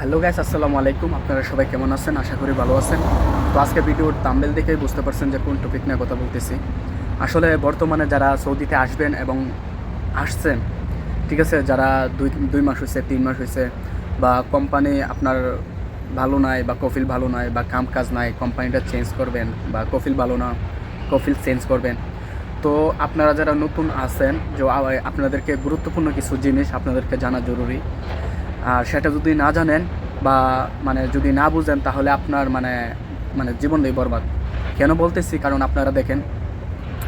Hello guys, আসসালামু আলাইকুম। আপনারা সবাই কেমন আছেন? আশা করি ভালো আছেন। তো আজকে ভিডিওর থাম্বনেল দেখেই বুঝতে পারছেন যে কোন টপিক নিয়ে কথা বলতেছি। আসলে বর্তমানে যারা সৌদিতে আসবেন এবং আসছেন, ঠিক আছে, যারা দুই মাস হয়েছে, 3 মাস হয়েছে, বা কোম্পানি আপনার ভালো নাই, বা কফিল ভালো নাই, বা কাম কাজ নাই, কোম্পানিটা চেঞ্জ করবেন, বা কফিল ভালো না, কফিল চেঞ্জ করবেন। তো আপনারা যারা নতুন আছেন, যে আপনাদেরকে গুরুত্বপূর্ণ কিছু জিনিস আপনাদেরকে জানা জরুরি। আর সেটা যদি না জানেন বা যদি না বুঝেন, তাহলে আপনার মানে জীবনটাই বরবাদ। কেন বলতেছি? কারণ আপনারা দেখেন,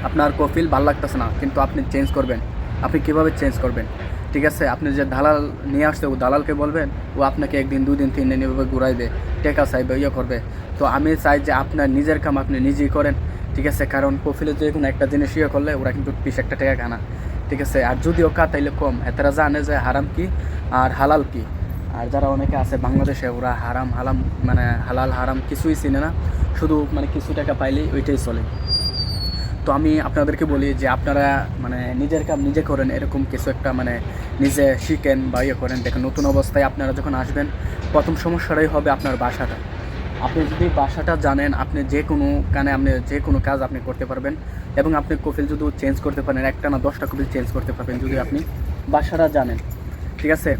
আপনার কফিল ভাল লাগতেছে না, কিন্তু আপনি চেঞ্জ করবেন। আপনি কিভাবে চেঞ্জ করবেন? ঠিক আছে, আপনি যে দালাল নিয়ে আসছে, ও দালালকে বলবেন, ও আপনাকে 1 দিন 2 দিন 3 দিন এভাবে ঘুরাইবে, টেকা চাইবে, ইয়ে করবে। তো আমি চাই যে আপনার নিজের কাম আপনি নিজেই করেন। ঠিক আছে, কারণ কফিলে যে কোনো একটা জিনিস ইয়ে করলে ওরা কিন্তু 20 টাকা খানা। ঠিক আছে, আর যদিও কাটাইলে কম, এতারা জানে যে হারাম কি আর হালাল কি। আর যারা অনেকে আছে বাংলাদেশে, ওরা হারাম হালাম হালাল হারাম কিছুই চিনে না, শুধু কিছু টাকা পাইলেই ওইটাই চলে। তো আমি আপনাদেরকে বলি যে আপনারা নিজের কাম নিজে করেন, এরকম কিছু একটা নিজে শিখেন বা ইয়ে করেন। দেখেন, নতুন অবস্থায় আপনারা যখন আসবেন, প্রথম সমস্যাটাই হবে আপনার বাসাটা। আপনি যদি বাসাটা জানেন, আপনি যে কোনো আপনি যে কোনো কাজ আপনি করতে পারবেন, এবং আপনি কফিল যদি চেঞ্জ করতে পারেন, একটা না 10টা কফিল চেঞ্জ করতে পারবেন যদি আপনি বাসাটা জানেন। ঠিক আছে,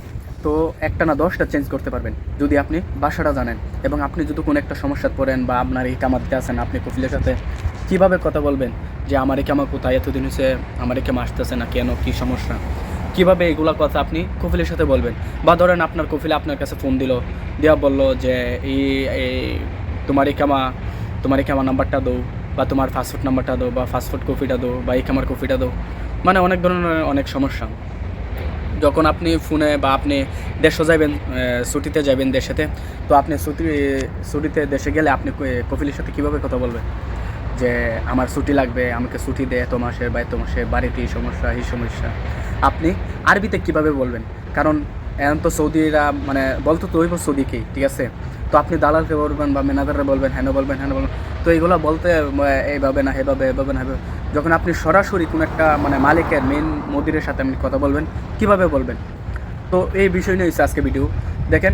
তো একটা না 10টা চেঞ্জ করতে পারবেন যদি আপনি বাসাটা জানেন। এবং আপনি যদি কোনো একটা সমস্যায় পড়েন, বা আপনার এই কামাতে আছেন, আপনি কফিলের সাথে কীভাবে কথা বলবেন যে আমার এই কামা কোথায়, এতদিন হয়েছে আমার এই কামা আসতেছে না কেন, কী সমস্যা, কীভাবে এগুলো কথা আপনি কফিলের সাথে বলবেন। বা ধরেন আপনার কফিলে আপনার কাছে ফোন দেওয়া বললো যে এই তোমার এই কামা নাম্বারটা দাও, বা তোমার ফাস্টফুড নাম্বারটা দাও, বা ফাস্টফুড কফিটা দাও, বা এই কামার কফিটা দাও। অনেক ধরনের অনেক সমস্যা। যখন আপনি ফোনে বা আপনি দেশে যাবেন, ছুটিতে যাবেন দেশেতে, তো আপনি ছুটিতে দেশে গেলে আপনি কফিলের সাথে কীভাবে কথা বলবেন যে আমার ছুটি লাগবে, আমাকে ছুটি দে এত মাসের বা এত মাসে, বাড়িতে এই সমস্যা এই সমস্যা। আপনি আরবিতে কিভাবে বলবেন? কারণ এখন তো সৌদিরা বলতো তো হইব সৌদিকেই, ঠিক আছে। তো আপনি দালালকে বলবেন বা ম্যানেজাররা বলবেন, হ্যাঁ বলবেন। তো এইগুলো বলতে এইভাবে না এভাবে না। যখন আপনি সরাসরি কোনো একটা মালিকের মেন মদিরের সাথে আপনি কথা বলবেন, কিভাবে বলবেন? তো এই বিষয় নিয়ে হচ্ছে আজকে ভিডিও। দেখেন,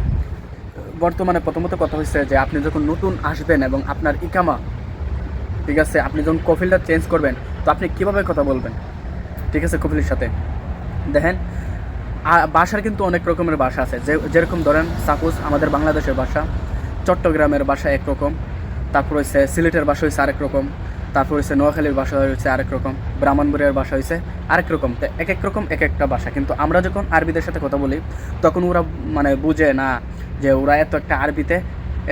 বর্তমানে প্রথমত কথা হচ্ছে যে আপনি যখন নতুন আসবেন এবং আপনার ইকামা, ঠিক আছে, আপনি যখন কফিলটা চেঞ্জ করবেন, তো আপনি কীভাবে কথা বলবেন? ঠিক আছে, কফিলের সাথে দেখেন, ভাষার কিন্তু অনেক রকমের ভাষা আছে। যেরকম ধরেন, সাপোজ আমাদের বাংলাদেশের ভাষা, চট্টগ্রামের ভাষা একরকম, তারপর হচ্ছে সিলেটের ভাষা হচ্ছে আরেক রকম, তারপর হচ্ছে নোয়াখালীর ভাষা হচ্ছে আরেক রকম, ব্রাহ্মণবাড়িয়ার ভাষা হচ্ছে আরেক রকম। তো এক এক রকম এক একটা ভাষা। কিন্তু আমরা যখন আরবিদের সাথে কথা বলি, তখন ওরা বুঝে না যে ওরা এত একটা আরবিতে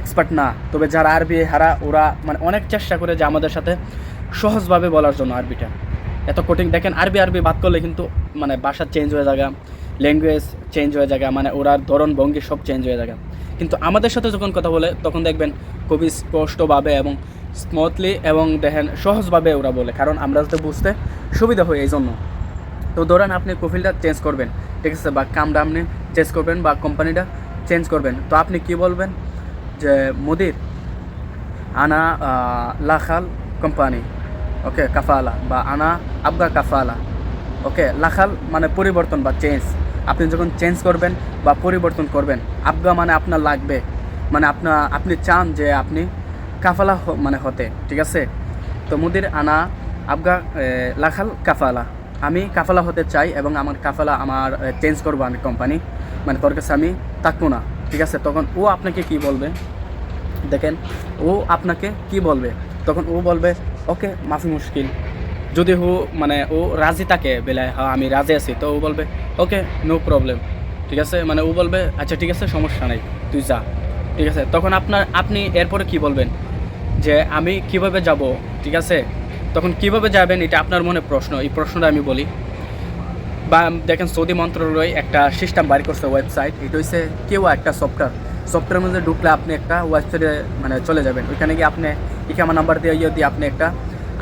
এক্সপার্ট না। তবে যারা আরবি হারা, ওরা অনেক চেষ্টা করে যে আমাদের সাথে সহজভাবে বলার জন্য আরবিটা। এত কঠিন দেখেন, আরবি বাদ করলে কিন্তু ভাষা চেঞ্জ হয়ে যায়, ল্যাঙ্গুয়েজ চেঞ্জ হয়ে যায়, ওরার ধরন ভঙ্গি সব চেঞ্জ হয়ে যায়। কিন্তু আমাদের সাথে যখন কথা বলে, তখন দেখবেন খুবই স্পষ্টভাবে এবং স্মুথলি এবং দেখেন সহজভাবে ওরা বলে, কারণ আমরা যাতে বুঝতে সুবিধা হয় এই জন্য। তো ধরেন আপনি কফিলটা চেঞ্জ করবেন, ঠিক আছে, বা কামটা আপনি চেঞ্জ করবেন, বা কোম্পানিটা চেঞ্জ করবেন। তো আপনি কি বলবেন যে মুদির আনা লাখাল কোম্পানি, ওকে কাফালা, বা আনা আবগা কাফালা। ওকে, লাখাল পরিবর্তন বা চেঞ্জ। আপনি যখন চেঞ্জ করবেন বা পরিবর্তন করবেন, আবগা আপনার লাগবে, আপনি চান যে আপনি কাফালা হতে, ঠিক আছে। তো মুদির আনা আবগা লাখাল কাফালা, আমি কাফালা হতে চাই এবং আমার কাফালা আমার চেঞ্জ করবো আমি কোম্পানি, তোর কাছে আমি থাকবো না, ঠিক আছে। তখন ও আপনাকে কি বলবে? দেখেন, ও আপনাকে কি বলবে? তখন ও বলবে ওকে মাফি মুশকিল। যদি ও রাজি থাকে, বেলে হ্যাঁ আমি রাজি আছি, তো ও বলবে ওকে নো প্রবলেম, ঠিক আছে। ও বলবে আচ্ছা ঠিক আছে, সমস্যা নাই, তুই যা, ঠিক আছে। তখন আপনি এরপরে কি বলবেন যে আমি কিভাবে যাব, ঠিক আছে। তখন কিভাবে যাবেন, এটা আপনার মনে প্রশ্ন। এই প্রশ্নটা আমি বলি। বা দেখেন, সৌদি মন্ত্রণালয় একটা সিস্টেম বাড়ি করছে, ওয়েবসাইট। এটা হচ্ছে একটা সফটওয়্যারের মধ্যে ঢুকলে আপনি একটা ওয়েবসাইটে চলে যাবেন। ওইখানে গিয়ে আপনি ইকামা নাম্বার দিয়ে আপনি একটা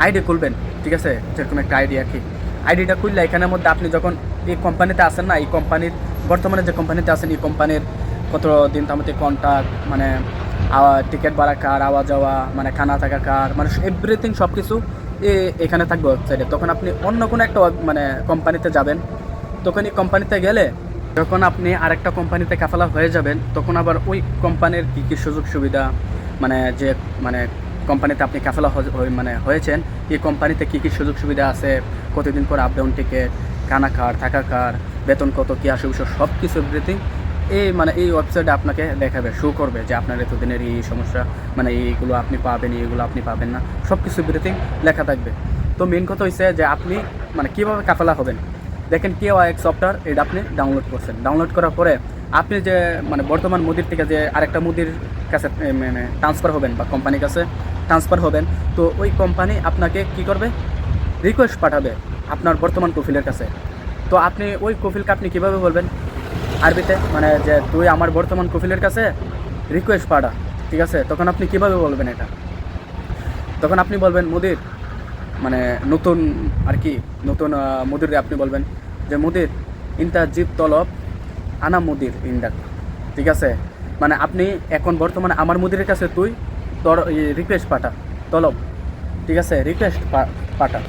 আইডি খুলবেন, ঠিক আছে, যেরকম একটা আইডি আর কি। আইডিটা খুললে এখানের মধ্যে আপনি যখন এই কোম্পানিতে আসেন না, এই কোম্পানির বর্তমানে যে কোম্পানিতে আছেন, এই কোম্পানির কত দিন তার মধ্যে কন্ট্যাক্ট, টিকিট ভাড়া কার, আওয়া যাওয়া, খানা থাকা কার, এভরিথিং সব কিছু এখানে থাকবে ওয়েবসাইটে। তখন আপনি অন্য কোনো একটা কোম্পানিতে যাবেন, তখন এই কোম্পানিতে গেলে যখন আপনি আরেকটা কোম্পানিতে কাফালা হয়ে যাবেন, তখন আবার ওই কোম্পানির কী কী সুযোগ সুবিধা, মানে যে মানে কোম্পানিতে আপনি কাফালা মানে হয়েছেন, এই কোম্পানিতে কী কী সুযোগ সুবিধা আছে, কতদিন করে আপ ডাউন টিকিট, খানা খাওয়ার, থাকা খাওয়ার, বেতন কত, কী আসে বিষয় সব কিছু এভরিথিং এই ওয়েবসাইটে আপনাকে দেখাবে, শো করবে যে আপনার এতদিনের এই সমস্যা, মানে এইগুলো আপনি পাবেন, এইগুলো আপনি পাবেন না, সব কিছু এভরিথিং লেখা থাকবে। তো মেন কথা হচ্ছে যে আপনি মানে কীভাবে কাফালা হবেন। দেখেন KYX সফটওয়্যার, এটা আপনি ডাউনলোড করছেন। ডাউনলোড করার পরে আপনি যে মানে বর্তমান মুদির থেকে যে আরেকটা মুদির কাছে মানে ট্রান্সফার হবেন বা কোম্পানির কাছে ট্রান্সফার হবেন, তো ওই কোম্পানি আপনাকে কি করবে, রিকোয়েস্ট পাঠাবে আপনার বর্তমান কফিলের কাছে। তো আপনি ওই কফিলকে আপনি কীভাবে বলবেন আরবিতে, মানে যে তুই আমার বর্তমান কফিলের কাছে রিকোয়েস্ট পাঠা, ঠিক আছে। তখন আপনি কীভাবে বলবেন এটা, তখন আপনি বলবেন মুদির, মানে নতুন আর কি নতুন মুদিরে আপনি বলবেন যে মুদির ইনতা জিপ তলব আনা মুদির ইন্দাক, ঠিক আছে। মানে আপনি এখন বর্তমানে আমার মুদিরের কাছে তুই তোর রিকোয়েস্ট পাঠা, তলব, ঠিক আছে, রিকোয়েস্ট পাঠা,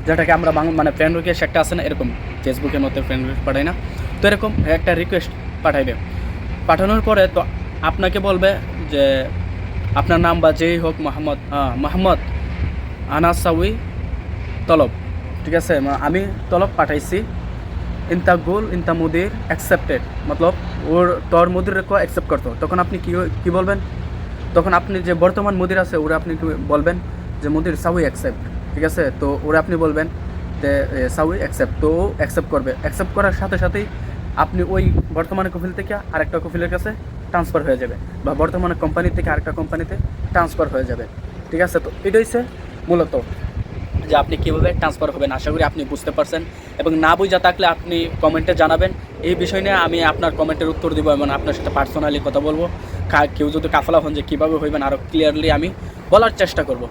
যেটাকে আমরা মানে ফ্রেন্ড রিকোয়েস্ট একটা আছে না, এরকম ফেসবুকের মধ্যে ফ্রেন্ড রিকোয়েস্ট পাঠাই না, তো এরকম একটা রিকোয়েস্ট পাঠাইবে। পাঠানোর পরে তো আপনাকে বলবে যে আপনার নাম বা যেই হোক, মোহাম্মদ আনাসাউই তলব, ঠিক আছে, আমি তলব পাঠাইছি, ইনতা গোল ইনতা মুদির অ্যাকসেপ্টেড, মতলব ওর তোর মুদির রেখো অ্যাকসেপ্ট করতো। তখন আপনি কী বলবেন, তখন আপনি যে বর্তমান মুদির আছে ওরা আপনি বলবেন যে মুদির সাউই অ্যাকসেপ্ট, ঠিক আছে। তো ওরা আপনি বলবেন যে সাউই অ্যাকসেপ্ট, তো ও অ্যাকসেপ্ট করবে। অ্যাকসেপ্ট করার সাথে সাথেই আপনি ওই বর্তমানে কফিল থেকে আরেকটা কফিলের কাছে ট্রান্সফার হয়ে যাবে, বা বর্তমানে কোম্পানি থেকে আরেকটা কোম্পানিতে ট্রান্সফার হয়ে যাবে, ঠিক আছে। তো এটা হচ্ছে মূলত যে আপনি কীভাবে ট্রান্সফার হবেন। আশা করি আপনি বুঝতে পারছেন, এবং না বুঝা থাকলে আপনি কমেন্টে জানাবেন। এই বিষয় নিয়ে আমি আপনার কমেন্টের উত্তর দিব এবং আপনার সাথে পার্সোনালি কথা বলবো। কেউ যদি কাফালা হন যে কীভাবে হইবেন আরও ক্লিয়ারলি আমি বলার চেষ্টা করব,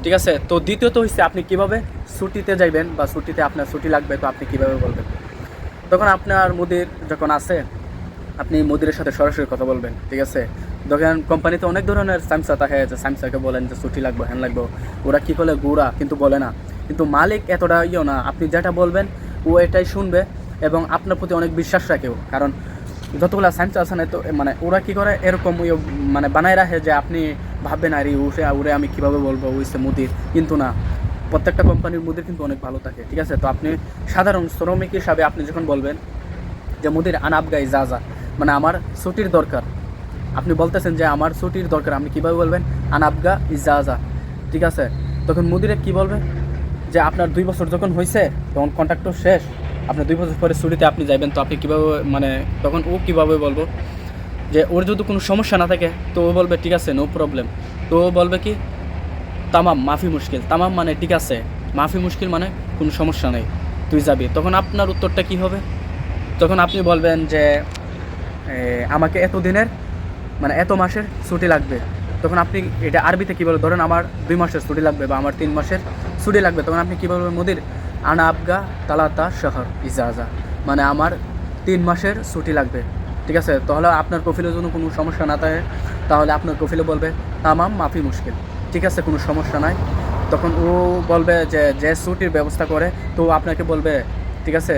ঠিক আছে। তো দ্বিতীয়ত হচ্ছে আপনি কীভাবে ছুটিতে যাইবেন, বা ছুটিতে আপনার ছুটি লাগবে, তো আপনি কীভাবে বলবেন। তখন আপনার মুদির যখন আসে, আপনি মুদিরের সাথে সরাসরি কথা বলবেন, ঠিক আছে। দেখেন কোম্পানিতে অনেক ধরনের সামসা থাকে, যে সামসাকে বলেন যে ছুটি লাগবে, হ্যান লাগবে, ওরা কী করে গুড়া কিন্তু বলে না। কিন্তু মালিক এতটা না, আপনি যেটা বলবেন ও এটাই শুনবে, এবং আপনার প্রতি অনেক বিশ্বাস রাখেও। কারণ যতগুলো সামসা আছে না, তো মানে ওরা কী করে এরকম মানে বানায় রাখে যে আপনি ভাববেন আরে উড়ে আমি কীভাবে বলবো ওইসে মুদির, কিন্তু না, প্রত্যেকটা কোম্পানির মুদির কিন্তু অনেক ভালো থাকে, ঠিক আছে। তো আপনি সাধারণ শ্রমিক হিসাবে আপনি যখন বলবেন যে মুদির আনাবগাই যা মানে আমার ছুটির দরকার, আপনি বলতেছেন যে আমার ছুটির দরকার, আপনি কীভাবে বলবেন আনাবগা ইজাজা, ঠিক আছে। তখন মুদিরে কি বলবে যে আপনার 2 বছর যখন হয়েছে, তখন কন্ট্রাক্টর শেষ, আপনার 2 বছর পরে ছুটিতে আপনি যাবেন, তো আপনি কীভাবে মানে তখন ও কীভাবে বলবো যে ওর যদি কোনো সমস্যা না থাকে, তো ও বলবে ঠিক আছে নো প্রবলেম। তো ও বলবে কি তামাম মাফি মুশকিল, তামাম মানে ঠিক আছে, মাফি মুশকিল মানে কোনো সমস্যা নেই, তুই যাবি। তখন আপনার উত্তরটা কী হবে, তখন আপনি বলবেন যে আমাকে এত দিনের মানে এত মাসের ছুটি লাগবে। তখন আপনি এটা আরবিতে কী বলবেন, ধরেন আমার 2 মাসের ছুটি লাগবে বা আমার 3 মাসের ছুটি লাগবে, তখন আপনি কী বলবেন মুদির আনা আবগা তালাতা শহর ইজাজা, মানে আমার 3 মাসের ছুটি লাগবে, ঠিক আছে। তাহলে আপনার কফিলের জন্য কোনো সমস্যা না থাকে, তাহলে আপনার কফিলে বলবে তামাম মাফি মুশকিল, ঠিক আছে, কোনো সমস্যা নাই। তখন ও বলবে যে ছুটির ব্যবস্থা করে, তো আপনাকে বলবে ঠিক আছে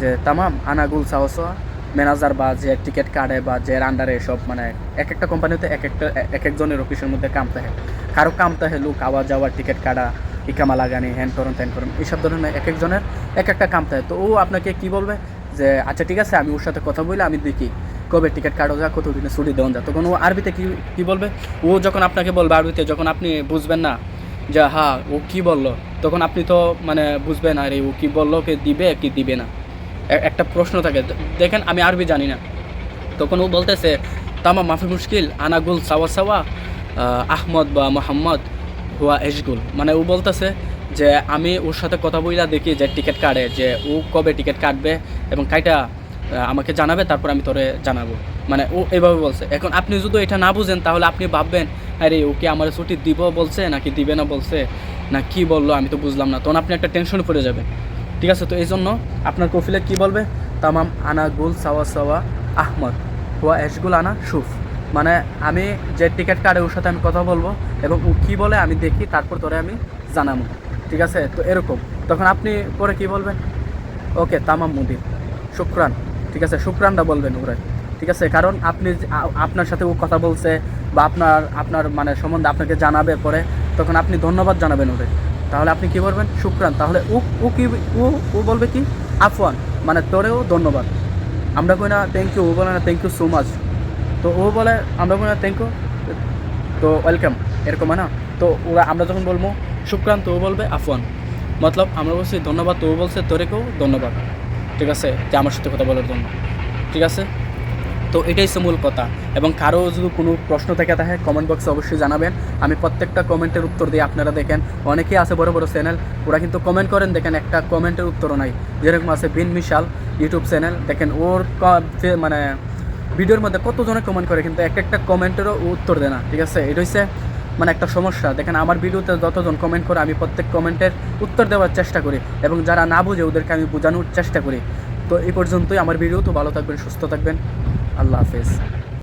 যে তামাম আনাগুল সাওয়া ম্যানেজার বা যে টিকিট কাটে বা যে আন্ডারে সব, মানে এক একটা কোম্পানিতে এক একজনের অফিসের মধ্যে কাম থাকে, কারো কাম থাকে লোক আওয়া যাওয়ার, টিকিট কাটা, ইকামা লাগানি, হ্যান করুন ত্যান করুন, এইসব ধরনের এক একজনের এক একটা কাম থাকে। তো ও আপনাকে কি বলবে যে আচ্ছা ঠিক আছে, আমি ওর সাথে কথা বলে আমি দেখি কবে টিকিট কাটো যা, কত দিনে ছুটি দেওয়া যায়। তখন ও আরবিতে কী বলবে, ও যখন আপনাকে বলবে আরবিতে, যখন আপনি বুঝবেন না যে হ্যাঁ ও কী বললো, তখন আপনি তো মানে বুঝবেন আরে ও কী বললো, কে দিবে কি দিবে না, একটা প্রশ্ন থাকে। দেখেন আমি আরবি জানি না, তখন ও বলতেছে তামা মাফি মুশকিল আনাগুল সাওয়া আহমদ বা মোহাম্মদ হুয়া এশগুল, মানে ও বলতেছে যে আমি ওর সাথে কথা বইলা দেখি যে টিকিট কাটে, যে ও কবে টিকিট কাটবে এবং কাইটা আমাকে জানাবে, তারপর আমি তোরে জানাবো, মানে ও এভাবে বলছে। এখন আপনি যদি এটা না বুঝেন, তাহলে আপনি ভাববেন আরে ওকে আমার ছুটি দিব বলছে নাকি দিবে না বলছে, না কি বললো আমি তো বুঝলাম না, তখন আপনি একটা টেনশনে পড়ে যাবেন, ঠিক আছে। তো এই জন্য আপনার কফিলে কী বলবে তামাম আনা গুল সাওয়া আহমদ হুয়া এশগুল আনা সুফ, মানে আমি যে টিকিট কাটে ওর সাথে আমি কথা বলবো, এবং ও কী বলে আমি দেখি, তারপর তোরে আমি জানাবো, ঠিক আছে। তো এরকম তখন আপনি পরে কি বলবেন, ওকে তামাম মুদির শুক্রান, ঠিক আছে, শুক্রানটা বলবেন ওরে, ঠিক আছে, কারণ আপনি আপনার সাথে ও কথা বলছে বা আপনার মানে সম্বন্ধে আপনাকে জানাবে পরে, তখন আপনি ধন্যবাদ জানাবেন ওরে, তাহলে আপনি কী বলবেন? শুক্রান। তাহলে ও কি ও বলবে কি? আফওয়ান, মানে তোরেও ধন্যবাদ। আমরা কই না থ্যাংক ইউ, ও বলে না থ্যাংক ইউ সো মাচ, তো ও বলে আমরা বলি না থ্যাংক ইউ, তো ওয়েলকাম, এরকম হয় না? তো আমরা যখন বলবো শুক্রান, তো ও বলবে আফওয়ান, মতলব আমরা বলছি ধন্যবাদ, তো ও বলছে তোরেকেও ধন্যবাদ, ঠিক আছে, যে আমার সাথে কথা বলার জন্য, ঠিক আছে। তো এটাই হচ্ছে মূল কথা। এবং কারো যদি কোনো প্রশ্ন থেকে থাকে কমেন্ট বক্সে অবশ্যই জানাবেন, আমি প্রত্যেকটা কমেন্টের উত্তর দিই। আপনারা দেখেন অনেকেই আছে বড় বড় চ্যানেল, ওরা কিন্তু কমেন্ট করেন, দেখেন একটা কমেন্টের উত্তরও নাই। যেরকম আছে বিন মিশাল ইউটিউব চ্যানেল, দেখেন ওর মানে ভিডিওর মধ্যে কতজনে কমেন্ট করে, কিন্তু একটা কমেন্টেরও উত্তর দেয় না, ঠিক আছে। এটা হচ্ছে মানে একটা সমস্যা। দেখেন আমার ভিডিওতে যতজন কমেন্ট করে, আমি প্রত্যেক কমেন্টের উত্তর দেওয়ার চেষ্টা করি, এবং যারা না বুঝে ওদেরকে আমি বোঝানোর চেষ্টা করি। তো এই পর্যন্তই আমার ভিডিও। তো ভালো থাকবেন, সুস্থ থাকবেন, আল্লাহ হাফেজ।